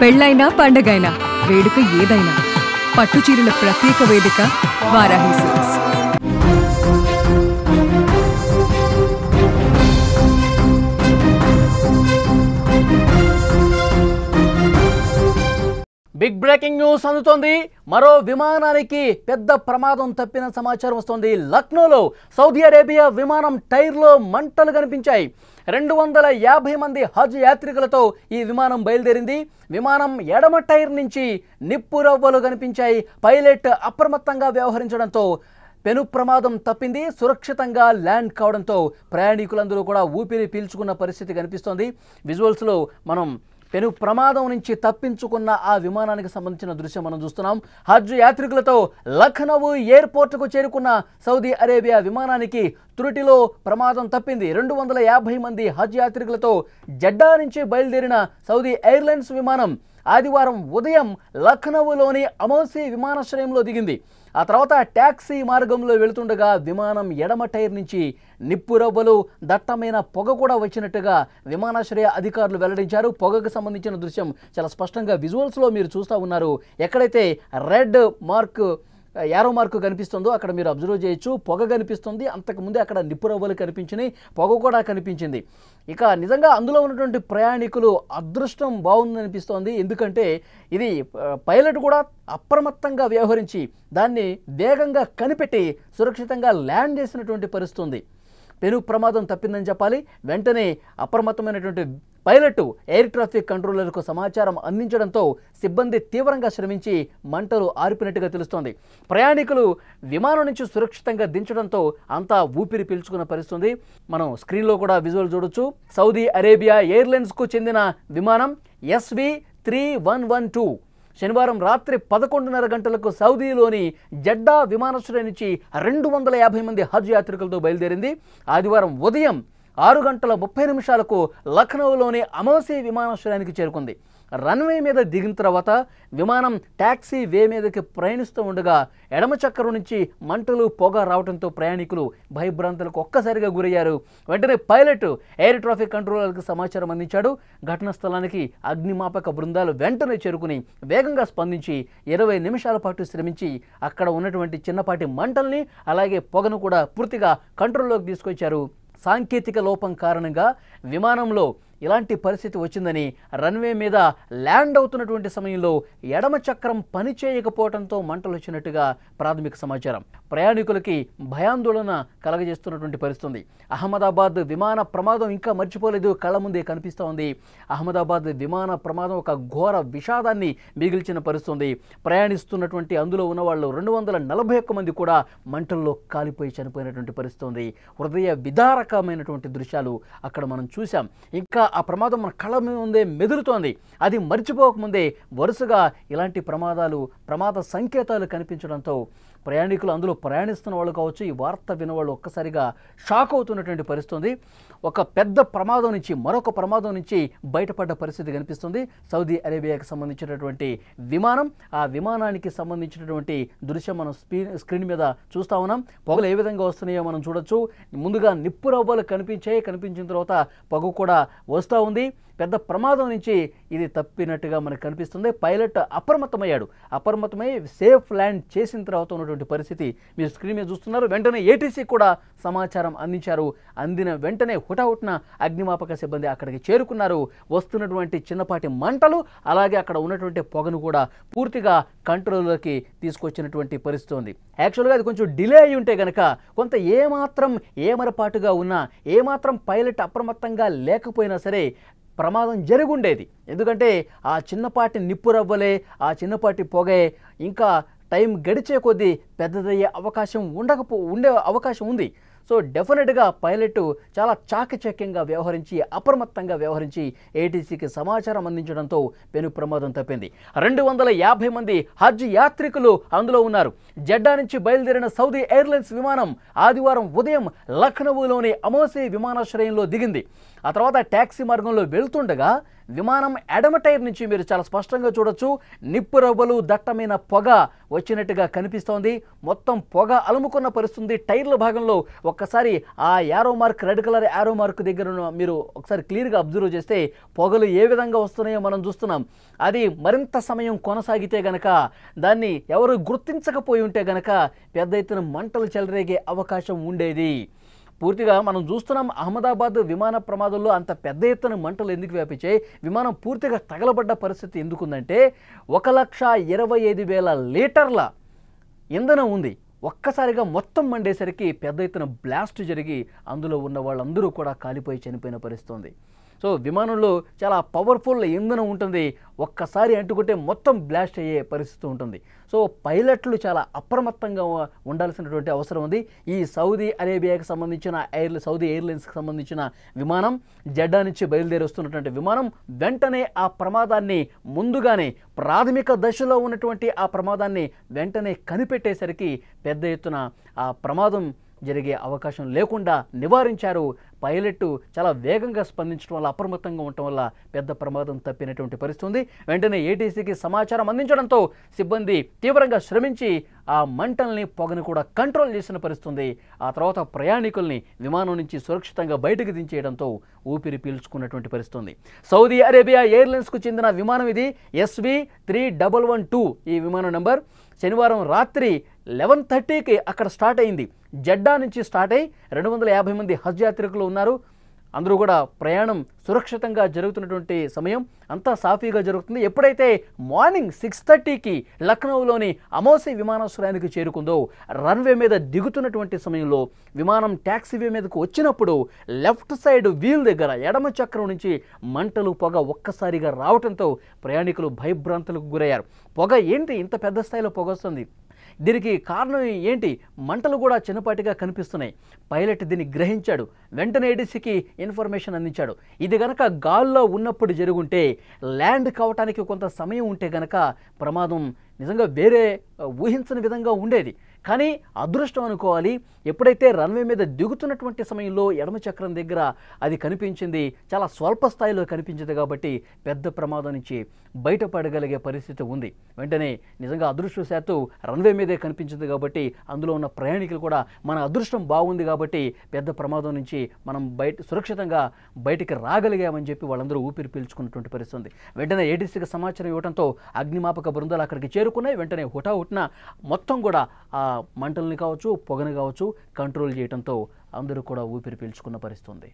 పెళ్ళైనా పండగైనా వేడుక ఏదైనా పట్టుచీరల ప్రత్యేక వేదిక Varahi silks. Big breaking news అందుతోంది. మరో విమానానికి పెద్ద ప్రమాదం తప్పిన సమాచారం వస్తోంది. లక్నోలో సౌదీ అరేబియా విమానం టైర్లో మంటలు కనిపించాయి. 250 మంది హజ్ యాత్రికులతో ఈ విమానం బయలుదేరింది. విమానం ఎడమ టైర్ నుంచి నిప్పురవ్వలు కనిపించాయి. పైలట్ అప్రమత్తంగా వ్యవహరించడంతో పెను ప్రమాదం తప్పింది. సురక్షితంగా ల్యాండ్ కావడంతో ప్రయాణికులందరూ కూడా ఊపిరి పీల్చుకున్న పరిస్థితి కనిపిస్తోంది. విజువల్స్లో మనం పెను ప్రమాదం నుంచి తప్పించుకున్న ఆ విమానానికి సంబంధించిన దృశ్యం మనం చూస్తున్నాం. హజ్ యాత్రికులతో లఖనౌ ఎయిర్పోర్టుకు చేరుకున్న సౌదీ అరేబియా విమానానికి త్రుటిలో ప్రమాదం తప్పింది. 250 మంది హజ్ యాత్రికులతో జెడ్డా నుంచి బయలుదేరిన సౌదీ ఎయిర్లైన్స్ విమానం ఆదివారం ఉదయం లఖనౌలోని అమౌసీ విమానాశ్రయంలో దిగింది. ఆ తర్వాత ట్యాక్సీ మార్గంలో వెళుతుండగా విమానం ఎడమ టైర్ నుంచి నిప్పురవ్వలు, దట్టమైన పొగ కూడా వచ్చినట్టుగా విమానాశ్రయ అధికారులు వెల్లడించారు. పొగకు సంబంధించిన దృశ్యం చాలా స్పష్టంగా విజువల్స్లో మీరు చూస్తూ ఉన్నారు. ఎక్కడైతే రెడ్ మార్క్ యారో మార్కు కనిపిస్తుందో అక్కడ మీరు అబ్జర్వ్ చేయొచ్చు. పొగ కనిపిస్తుంది. అంతకుముందే అక్కడ నిప్పురవ్వలు కనిపించినాయి, పొగ కూడా కనిపించింది. ఇక నిజంగా అందులో ఉన్నటువంటి ప్రయాణికులు అదృష్టం బాగుందనిపిస్తోంది. ఎందుకంటే ఇది పైలట్ కూడా అప్రమత్తంగా వ్యవహరించి దాన్ని వేగంగా కనిపెట్టి సురక్షితంగా ల్యాండ్ చేసినటువంటి పరిస్థితి ఉంది. పెను ప్రమాదం తప్పిందని చెప్పాలి. వెంటనే అప్రమత్తమైనటువంటి పైలట్ ఎయిర్ ట్రాఫిక్ కంట్రోలర్కు సమాచారం అందించడంతో సిబ్బంది తీవ్రంగా శ్రమించి మంటలు ఆర్పినట్టుగా తెలుస్తోంది. ప్రయాణికులు విమానం నుంచి సురక్షితంగా దించడంతో అంతా ఊపిరి పీల్చుకున్న పరిస్థితి. మనం స్క్రీన్లో కూడా విజువల్ చూడొచ్చు. సౌదీ అరేబియా ఎయిర్లైన్స్కు చెందిన విమానం SV3112 శనివారం రాత్రి 11:30 గంటలకు సౌదీలోని జెడ్డా విమానాశ్రయం నుంచి 250 మంది హజ్ యాత్రికులతో బయలుదేరింది. ఆదివారం ఉదయం 6:30 లఖనౌలోని అమౌసీ విమానాశ్రయానికి చేరుకుంది. రన్వే మీద దిగిన తర్వాత విమానం ట్యాక్సీ వే మీదకి ప్రయాణిస్తూ ఉండగా ఎడమ చక్రం నుంచి మంటలు, పొగ రావడంతో ప్రయాణికులు భయభ్రాంతులకు ఒక్కసారిగా గురయ్యారు. వెంటనే పైలట్ ఎయిర్ ట్రాఫిక్ కంట్రోలర్కి సమాచారం అందించాడు. ఘటనా స్థలానికి అగ్నిమాపక బృందాలు వెంటనే చేరుకుని వేగంగా స్పందించి 20 నిమిషాల పాటు శ్రమించి అక్కడ ఉన్నటువంటి చిన్నపాటి మంటల్ని అలాగే పొగను కూడా పూర్తిగా కంట్రోల్లోకి తీసుకొచ్చారు. సాంకేతిక లోపం కారణంగా విమానంలో ఇలాంటి పరిస్థితి వచ్చిందని, రన్వే మీద ల్యాండ్ అవుతున్నటువంటి సమయంలో ఎడమ చక్రం పనిచేయకపోవడంతో మంటలు వచ్చినట్టుగా ప్రాథమిక సమాచారం. ప్రయాణికులకి భయాందోళన కలగజేస్తున్నటువంటి పరిస్థితి. అహ్మదాబాద్ విమాన ప్రమాదం ఇంకా మర్చిపోలేదు, కళ్ళ ముందే కనిపిస్తూ ఉంది. అహ్మదాబాద్ విమాన ప్రమాదం ఒక ఘోర విషాదాన్ని మిగిల్చిన పరిస్థితి. ప్రయాణిస్తున్నటువంటి అందులో ఉన్న వాళ్ళు 241 మంది కూడా మంటల్లో కాలిపోయి చనిపోయినటువంటి పరిస్థితి. హృదయ విదారకమైనటువంటి దృశ్యాలు అక్కడ మనం చూసాం. ఇంకా ఆ ప్రమాదం మన కళ్ళ ముందే మెదులుతోంది. అది మర్చిపోకముందే వరుసగా ఇలాంటి ప్రమాద సంకేతాలు కనిపించడంతో ప్రయాణికులు, అందులో ప్రయాణిస్తున్న వాళ్ళు కావచ్చు, ఈ వార్త వినవాళ్ళు ఒక్కసారిగా షాక్ అవుతున్నటువంటి పరిస్థితి. ఒక పెద్ద ప్రమాదం నుంచి మరొక ప్రమాదం నుంచి బయటపడ్డ పరిస్థితి కనిపిస్తుంది. సౌదీ అరేబియాకి సంబంధించినటువంటి విమానం, ఆ విమానానికి సంబంధించినటువంటి దృశ్యం మనం స్క్రీన్ మీద చూస్తూ ఉన్నాం. పొగలు ఏ విధంగా వస్తున్నాయో మనం చూడొచ్చు. ముందుగా నిప్పురవ్వలు కనిపించిన తర్వాత పొగ కూడా వస్తూ ఉంది. పెద్ద ప్రమాదం నుంచి ఇది తప్పినట్టుగా మనకు కనిపిస్తుంది. పైలట్ అప్రమత్తమై సేఫ్ ల్యాండ్ చేసిన తర్వాత ఉన్నటువంటి పరిస్థితి మీరు స్క్రీన్ మీద చూస్తున్నారు. వెంటనే ఏటీసీ కూడా సమాచారం అందించారు. అందిన వెంటనే హుటాహుటిన అగ్నిమాపక సిబ్బంది అక్కడికి చేరుకున్నారు. వస్తున్నటువంటి చిన్నపాటి మంటలు అలాగే అక్కడ ఉన్నటువంటి పొగను కూడా పూర్తిగా కంట్రోల్లోకి తీసుకొచ్చినటువంటి పరిస్థితి ఉంది. యాక్చువల్గా అది కొంచెం డిలే అయి ఉంటే కనుక కొంత ఏమాత్రం ఏమరపాటుగా ఉన్నా, ఏమాత్రం పైలట్ అప్రమత్తంగా లేకపోయినా సరే ప్రమాదం జరుగుండేది. ఎందుకంటే ఆ చిన్నపాటి నిప్పురవ్వలే, ఆ చిన్నపాటి పొగే ఇంకా టైం గడిచే కొద్దీ పెద్దదయ్యే ఉండే అవకాశం ఉంది. సో డెఫినెట్గా పైలట్ చాలా చాకచక్యంగా వ్యవహరించి, అప్రమత్తంగా వ్యవహరించి ఏటీసీకి సమాచారం అందించడంతో పెను ప్రమాదం తప్పింది. 250 మంది హజ్ యాత్రికులు అందులో ఉన్నారు. జెడ్డా నుంచి బయలుదేరిన సౌదీ ఎయిర్లైన్స్ విమానం ఆదివారం ఉదయం లఖనౌలోని అమౌసీ విమానాశ్రయంలో దిగింది. ఆ తర్వాత ట్యాక్సీ మార్గంలో వెళ్తుండగా విమానం ఎడమ టైర్ నుంచి మీరు చాలా స్పష్టంగా చూడొచ్చు, నిప్పు రవ్వలు దట్టమైన పొగ వచ్చినట్టుగా కనిపిస్తోంది. మొత్తం పొగ అలుముకున్న పరిస్థితుంది. టైర్ల భాగంలో ఒక్కసారి ఆ arrow mark, red colour arrow mark దగ్గర మీరు ఒకసారి క్లియర్గా అబ్జర్వ్ చేస్తే పొగలు ఏ విధంగా వస్తున్నాయో మనం చూస్తున్నాం. అది మరింత సమయం కొనసాగితే గనక, దాన్ని ఎవరు గుర్తించకపోయి ఉంటే గనక పెద్ద ఎత్తున మంటలు చెలరేగే అవకాశం ఉండేది. పూర్తిగా మనం చూస్తున్నాం అహ్మదాబాద్ విమాన ప్రమాదంలో అంత పెద్ద ఎత్తున మంటలు ఎందుకు వ్యాపించాయి, విమానం పూర్తిగా తగలబడ్డ పరిస్థితి ఎందుకుందంటే 1,25,000 లీటర్ల ఇంధనం ఉంది. ఒక్కసారిగా మొత్తం మండేసరికి పెద్ద ఎత్తున బ్లాస్ట్ జరిగి అందులో ఉన్న వాళ్ళందరూ కూడా కాలిపోయి చనిపోయిన పరిస్థితి ఉంది. సో విమానంలో చాలా పవర్ఫుల్ ఇంధనం ఉంటుంది, ఒక్కసారి అంటుకుంటే మొత్తం బ్లాస్ట్ అయ్యే పరిస్థితి ఉంటుంది. సో పైలట్లు చాలా అప్రమత్తంగా ఉండాల్సినటువంటి అవసరం ఉంది. ఈ సౌదీ అరేబియాకి సంబంధించిన సౌదీ ఎయిర్లైన్స్కి సంబంధించిన విమానం జెడ్డా నుంచి బయలుదేరి వస్తున్నటువంటి విమానం వెంటనే ఆ ప్రమాదాన్ని ముందుగానే ప్రాథమిక దశలో ఉన్నటువంటి ఆ ప్రమాదాన్ని వెంటనే కనిపెట్టేసరికి పెద్ద ఎత్తున ఆ ప్రమాదం జరిగే అవకాశం లేకుండా నివారించారు. పైలట్ చాలా వేగంగా స్పందించడం వల్ల, అప్రమత్తంగా ఉండటం వల్ల పెద్ద ప్రమాదం తప్పినటువంటి పరిస్థితి ఉంది. వెంటనే ఏటీసీకి సమాచారం అందించడంతో సిబ్బంది తీవ్రంగా శ్రమించి ఆ మంటల్ని, పొగను కూడా కంట్రోల్ చేసిన పరిస్థితి. ఆ తర్వాత ప్రయాణికుల్ని విమానం నుంచి సురక్షితంగా బయటకు దించేయడంతో ఊపిరి పీల్చుకున్నటువంటి పరిస్థితి. సౌదీ అరేబియా ఎయిర్లైన్స్కు చెందిన విమానం ఇది. SV3112 ఈ విమానం నెంబర్. శనివారం రాత్రి 11:30కి అక్కడ స్టార్ట్ అయింది. జెడ్డా నుంచి స్టార్ట్ అయ్యి 250 మంది హజ్ యాత్రికులు ఉన్నారు. అందరూ కూడా ప్రయాణం సురక్షితంగా జరుగుతున్నటువంటి సమయం, అంతా సాఫీగా జరుగుతుంది. ఎప్పుడైతే మార్నింగ్ 6:30కి లక్నోలోని అమోసి విమానాశ్రయానికి చేరుకుందో, రన్వే మీద దిగుతున్నటువంటి సమయంలో విమానం ట్యాక్సీవే మీదకు వచ్చినప్పుడు లెఫ్ట్ సైడ్ వీల్ దగ్గర ఎడమ చక్రం నుంచి మంటలు, పొగ ఒక్కసారిగా రావడంతో ప్రయాణికులు భయభ్రాంతులకు గురయ్యారు. పొగ ఏంటి, ఇంత పెద్ద స్థాయిలో పొగ వస్తుంది, దీనికి కారణం ఏంటి, మంటలు కూడా చిన్నపాటిగా కనిపిస్తున్నాయి. పైలట్ దీన్ని గ్రహించాడు, వెంటనే ఏడీసీకి ఇన్ఫర్మేషన్ అందించాడు. ఇది గనక గాల్లో ఉన్నప్పుడు జరుగుంటే, ల్యాండ్ కావటానికి కొంత సమయం ఉంటే గనక ప్రమాదం నిజంగా వేరే ఊహించని విధంగా ఉండేది. కానీ అదృష్టం అనుకోవాలి, ఎప్పుడైతే రన్వే మీద దిగుతున్నటువంటి సమయంలో ఎడమ చక్రం దగ్గర అది కనిపించింది, చాలా స్వల్ప స్థాయిలో కనిపించింది కాబట్టి పెద్ద ప్రమాదం నుంచి బయటపడగలిగే పరిస్థితి ఉంది. వెంటనే నిజంగా అదృష్టవశాత్తు రన్వే మీదే కనిపించింది కాబట్టి, అందులో ఉన్న ప్రయాణికులు కూడా మన అదృష్టం బాగుంది కాబట్టి పెద్ద ప్రమాదం నుంచి మనం సురక్షితంగా బయటికి రాగలిగామని చెప్పి వాళ్ళందరూ ఊపిరి పీల్చుకున్నటువంటి పరిస్థితి ఉంది. వెంటనే ఏటీసీకి సమాచారం ఇవ్వడంతో అగ్నిమాపక బృందాలు అక్కడికి చేరుకున్నాయి. వెంటనే హుటాహుటిన మొత్తం కూడా ఆ మంటల్ని కావచ్చు, పొగని కావచ్చు కంట్రోల్ చేయడంతో అందరూ కూడా ఊపిరి పీల్చుకున్న పరిస్థితి ఉంది.